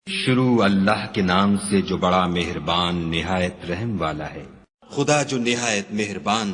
شروع اللہ کے نام سے جو بڑا مہربان نہایت رحم والا ہے۔ خدا جو نہایت مہربان،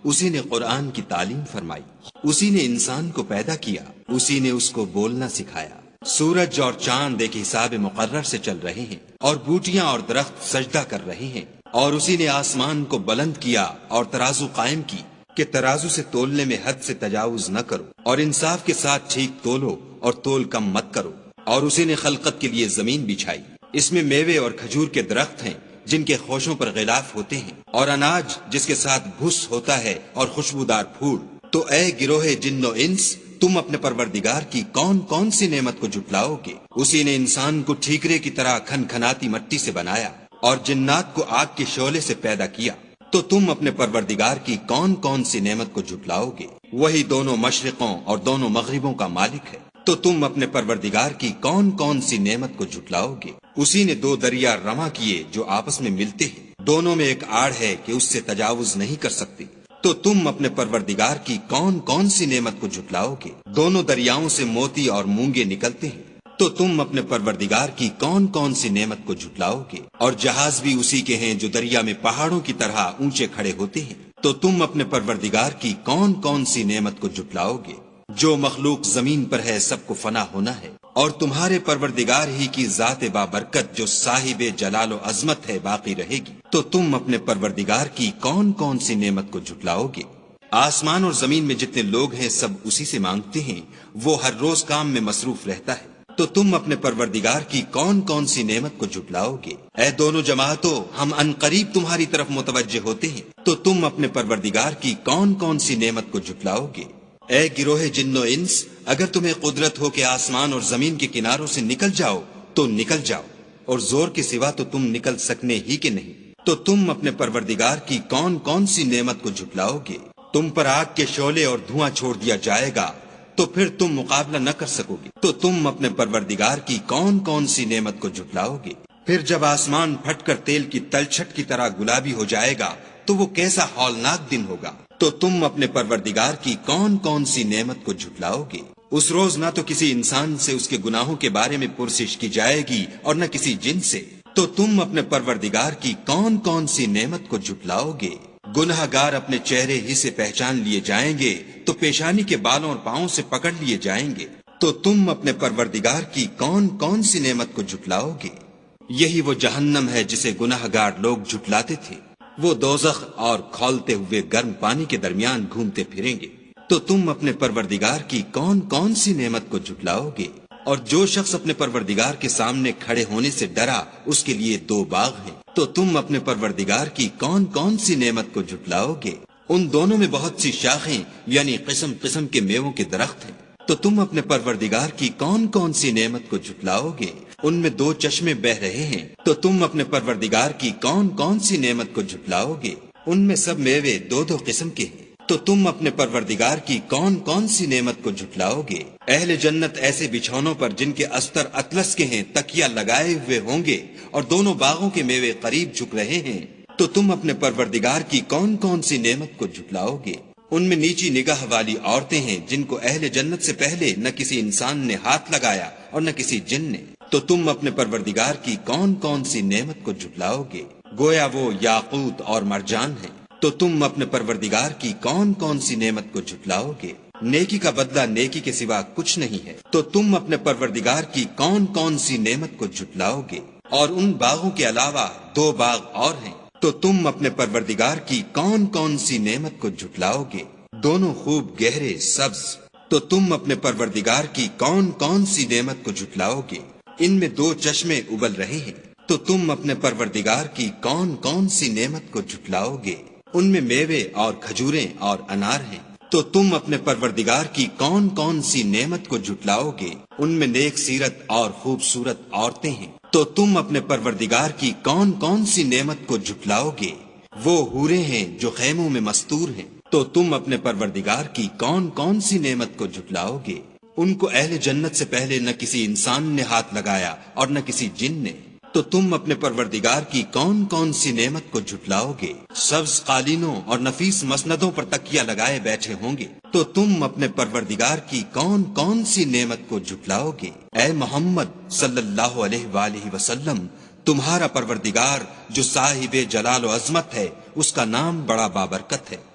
اسی نے قرآن کی تعلیم فرمائی، اسی نے انسان کو پیدا کیا، اسی نے اس کو بولنا سکھایا۔ سورج اور چاند ایک حساب مقرر سے چل رہے ہیں، اور بوٹیاں اور درخت سجدہ کر رہے ہیں، اور اسی نے آسمان کو بلند کیا اور ترازو قائم کی کہ ترازو سے تولنے میں حد سے تجاوز نہ کرو، اور انصاف کے ساتھ ٹھیک تولو اور تول کم مت کرو۔ اور اسی نے خلقت کے لیے زمین بچھائی، اس میں میوے اور کھجور کے درخت ہیں جن کے خوشوں پر غلاف ہوتے ہیں، اور اناج جس کے ساتھ بھس ہوتا ہے اور خوشبودار پھول۔ تو اے گروہ جن و انس، تم اپنے پروردگار کی کون کون سی نعمت کو جھٹلاؤ گے؟ اسی نے انسان کو ٹھیکرے کی طرح کھن کھناتی مٹی سے بنایا اور جنات کو آگ کے شعلے سے پیدا کیا۔ تو تم اپنے پروردگار کی کون کون سی نعمت کو جھٹلاؤ گے؟ وہی دونوں مشرقوں اور دونوں مغربوں کا مالک ہے۔ تو تم اپنے پروردگار کی کون کون سی نعمت کو جھٹلاؤ گے؟ اسی نے دو دریا رواں کیے جو آپس میں ملتے ہیں، دونوں میں ایک آڑ ہے کہ اس سے تجاوز نہیں کر سکتے۔ تو تم اپنے پروردگار کی کون کون سی نعمت کو جھٹلاؤ گے؟ دونوں دریاؤں سے موتی اور مونگے نکلتے ہیں۔ تو تم اپنے پروردگار کی کون کون سی نعمت کو جھٹلاؤ گے؟ اور جہاز بھی اسی کے ہیں جو دریا میں پہاڑوں کی طرح اونچے کھڑے ہوتے ہیں۔ تو تم اپنے پروردگار کی کون کون سی نعمت کو جھٹلاؤ گے؟ جو مخلوق زمین پر ہے سب کو فنا ہونا ہے، اور تمہارے پروردگار ہی کی ذات بابرکت جو صاحب جلال و عظمت ہے باقی رہے گی۔ تو تم اپنے پروردگار کی کون کون سی نعمت کو جھٹلاؤ گے؟ آسمان اور زمین میں جتنے لوگ ہیں سب اسی سے مانگتے ہیں، وہ ہر روز کام میں مصروف رہتا ہے۔ تو تم اپنے پروردگار کی کون کون سی نعمت کو جھٹلاؤ گے؟ اے دونوں جماعتوں، ہم عنقریب تمہاری طرف متوجہ ہوتے ہیں۔ تو تم اپنے پروردگار کی کون کون سی نعمت کو جھٹلاؤ گے؟ اے گروہ جن و انس، اگر تمہیں قدرت ہو کہ آسمان اور زمین کے کناروں سے نکل جاؤ تو نکل جاؤ، اور زور کے سوا تو تم نکل سکنے ہی کے نہیں۔ تو تم اپنے پروردگار کی کون کون سی نعمت کو جھٹلاؤ گے؟ تم پر آگ کے شعلے اور دھواں چھوڑ دیا جائے گا تو پھر تم مقابلہ نہ کر سکو گے۔ تو تم اپنے پروردگار کی کون کون سی نعمت کو جھٹلاؤ گے؟ پھر جب آسمان پھٹ کر تیل کی تلچھٹ کی طرح گلابی ہو جائے گا تو وہ کیسا ہولناک دن ہوگا۔ تو تم اپنے پروردگار کی کون کون سی نعمت کو جھٹلاؤ گے؟ اس روز نہ تو کسی انسان سے اس کے گناہوں کے بارے میں پرسش کی جائے گی اور نہ کسی جن سے۔ تو تم اپنے پروردگار کی کون کون سی نعمت کو جھٹلاؤ گے؟ گناہ گار اپنے چہرے ہی سے پہچان لیے جائیں گے تو پیشانی کے بالوں اور پاؤں سے پکڑ لیے جائیں گے۔ تو تم اپنے پروردگار کی کون کون سی نعمت کو جھٹلاؤ گے؟ یہی وہ جہنم ہے جسے گناہ گار لوگ جھٹلاتے تھے، وہ دوزخ اور کھولتے ہوئے گرم پانی کے درمیان گھومتے پھریں گے۔ تو تم اپنے پروردگار کی کون کون سی نعمت کو جھٹلاؤ گے؟ اور جو شخص اپنے پروردگار کے سامنے کھڑے ہونے سے ڈرا اس کے لیے دو باغ ہیں۔ تو تم اپنے پروردگار کی کون کون سی نعمت کو جھٹلاؤ گے؟ ان دونوں میں بہت سی شاخیں یعنی قسم قسم کے میووں کے درخت ہیں۔ تو تم اپنے پروردگار کی کون کون سی نعمت کو جھٹلاؤ گے؟ ان میں دو چشمے بہ رہے ہیں۔ تو تم اپنے پروردگار کی کون کون سی نعمت کو جھٹلاؤ گے؟ ان میں سب میوے دو دو قسم کے ہیں۔ تو تم اپنے پروردگار کی کون کون سی نعمت کو جھٹلاؤ گے؟ اہل جنت ایسے بچھونوں پر جن کے استر اطلس کے ہیں تکیا لگائے ہوئے ہوں گے، اور دونوں باغوں کے میوے قریب جھک رہے ہیں۔ تو تم اپنے پروردگار کی کون کون سی نعمت کو جھٹلاؤ گے؟ ان میں نیچی نگاہ والی عورتیں ہیں جن کو اہل جنت سے پہلے نہ کسی انسان نے ہاتھ لگایا اور نہ کسی جن نے۔ تو تم اپنے پروردگار کی کون کون سی نعمت کو جھٹلاؤ گے؟ گویا وہ یاقوت اور مرجان ہیں۔ تو تم اپنے پروردگار کی کون کون سی نعمت کو جھٹلاؤ گے؟ نیکی کا بدلہ نیکی کے سوا کچھ نہیں ہے۔ تو تم اپنے پروردگار کی کون کون سی نعمت کو جھٹلاؤ گے؟ اور ان باغوں کے علاوہ دو باغ اور ہیں۔ تو تم اپنے پروردگار کی کون کون سی نعمت کو جھٹلاؤ گے؟ دونوں خوب گہرے سبز۔ تو تم اپنے پروردگار کی کون کون سی نعمت کو جھٹلاؤ گے؟ ان میں دو چشمے ابل رہے ہیں۔ تو تم اپنے پروردگار کی کون کون سی نعمت کو جھٹلاؤ گے؟ ان میں میوے اور کھجوریں اور انار ہیں۔ تو تم اپنے پروردگار کی کون کون سی نعمت کو جھٹلاؤ گے؟ ان میں نیک سیرت اور خوبصورت عورتیں ہیں۔ تو تم اپنے پروردگار کی کون کون سی نعمت کو جھٹلاؤ گے؟ وہ حوریں ہیں جو خیموں میں مستور ہیں۔ تو تم اپنے پروردگار کی کون کون سی نعمت کو جھٹلاؤ گے؟ ان کو اہل جنت سے پہلے نہ کسی انسان نے ہاتھ لگایا اور نہ کسی جن نے۔ تو تم اپنے پروردگار کی کون کون سی نعمت کو جھٹلاؤ گے؟ سبز قالینوں اور نفیس مسندوں پر تکیہ لگائے بیٹھے ہوں گے، تو تم اپنے پروردگار کی کون کون سی نعمت کو جھٹلاؤ گے؟ اے محمد صلی اللہ علیہ وآلہ وسلم، تمہارا پروردگار جو صاحب جلال و عظمت ہے، اس کا نام بڑا بابرکت ہے۔